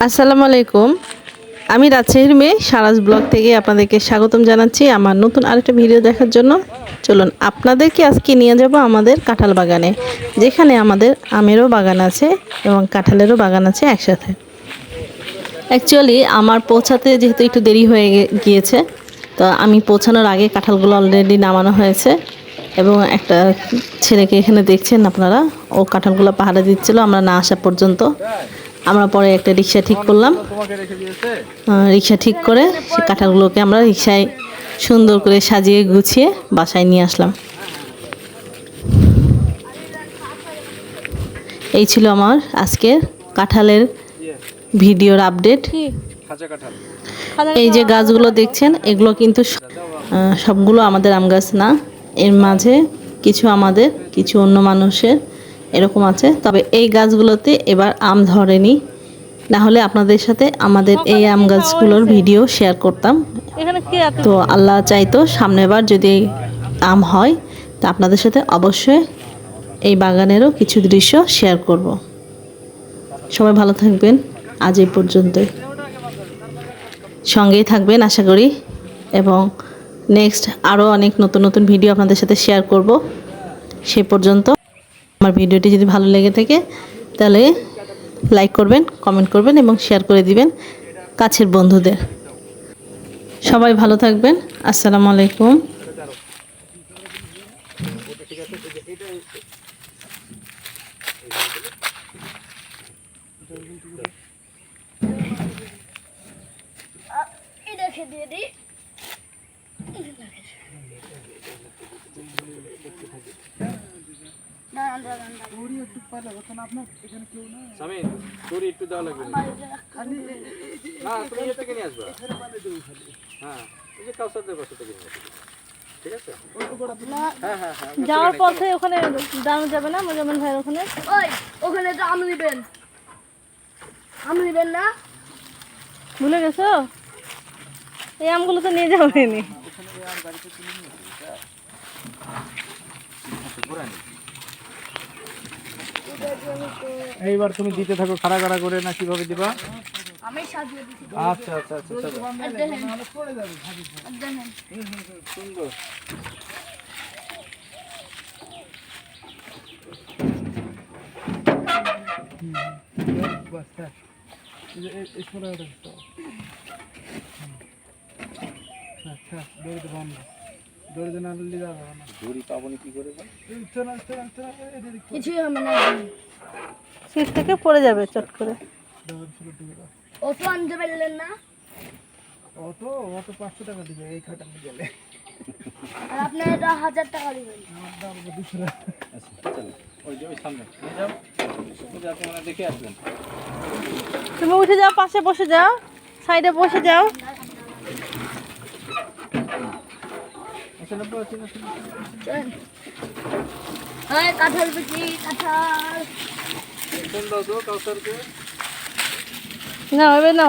আসসালামু আলাইকুম। আমি রাজশাহীর মেয়ে সারাজ ব্লগ থেকে আপনাদেরকে স্বাগতম জানাচ্ছি আমার নতুন আরেকটা ভিডিও দেখার জন্য। চলুন আপনাদেরকে আজকে নিয়ে যাব আমাদের কাঁঠাল বাগানে, যেখানে আমাদের আমেরও বাগান আছে এবং কাঁঠালেরও বাগান আছে একসাথে। অ্যাকচুয়ালি আমার পৌঁছাতে যেহেতু একটু দেরি হয়ে গিয়েছে, তো আমি পৌঁছানোর আগে কাঁঠালগুলো অলরেডি নামানো হয়েছে এবং একটা ছেলেকে এখানে দেখছেন আপনারা, ও কাঁঠালগুলো পাহারা দিচ্ছিল আমরা না আসা পর্যন্ত। আমরা পরে একটা রিক্সা ঠিক করলাম, রিক্সা ঠিক করে সে কাঁঠালগুলোকে আমরা রিক্সায় সুন্দর করে সাজিয়ে গুছিয়ে বাসায় নিয়ে আসলাম। এই ছিল আমার আজকের কাঁঠালের ভিডিওর আপডেট। এই যে গাছগুলো দেখছেন এগুলো কিন্তু সবগুলো আমাদের আম গাছ না, এর মাঝে কিছু আমাদের কিছু অন্য মানুষের এরকম আছে। তবে এই গাছগুলোতে এবার আম ধরেনি, না হলে আপনাদের সাথে আমাদের এই আম গাছগুলোর ভিডিও শেয়ার করতাম। তো আল্লাহ চাইতো সামনেবার যদি আম হয় তা আপনাদের সাথে অবশ্যই এই বাগানেরও কিছু দৃশ্য শেয়ার করব। সবাই ভালো থাকবেন, আজ এই পর্যন্তই। সঙ্গেই থাকবেন আশা করি, এবং নেক্সট আরও অনেক নতুন নতুন ভিডিও আপনাদের সাথে শেয়ার করব। সে পর্যন্ত আমার ভিডিওটি যদি ভালো লেগে থাকে তাহলে লাইক করবেন, কমেন্ট করবেন এবং শেয়ার করে দিবেন কাছের বন্ধুদের। সবাই ভালো থাকবেন। আসসালামু আলাইকুম। যাওয়ার পথে ওখানে দাঁড়ানো যাবে না, মোজাম্মেল ভাইয়ের ওখানে। ওই ওখানে তো আম নিবেন না, ভুলে গেছো? এই আমগুলো তো নিয়ে যাবেনি। এইবার তুমি দিতে থাকো খাড়া খাড়া করে, না কিভাবে দিবা? আমি সাজিয়ে দিছি। আচ্ছা আচ্ছা আচ্ছা সুন্দর। কিছুই হবে না, সিট থেকে পড়ে যাবে চট করে। অটো আনতে পারলেন না? অটো 500 টাকা দিবে এই খাটাতে গেলে, আর আপনার এটা 1000 টাকা দিবেন। আমার দাম 200 টাকা। আচ্ছা চলো ওই যে ওই সামনে নিয়ে যাও, ওটা আপনারা দেখে আসবেন। তুমি উঠে যাও, পাশে বসে যাও, সাইডে বসে যাও। কাঁঠাল বিক্রি, কাঁঠাল দাও তো কাউসারকে। না হবে না।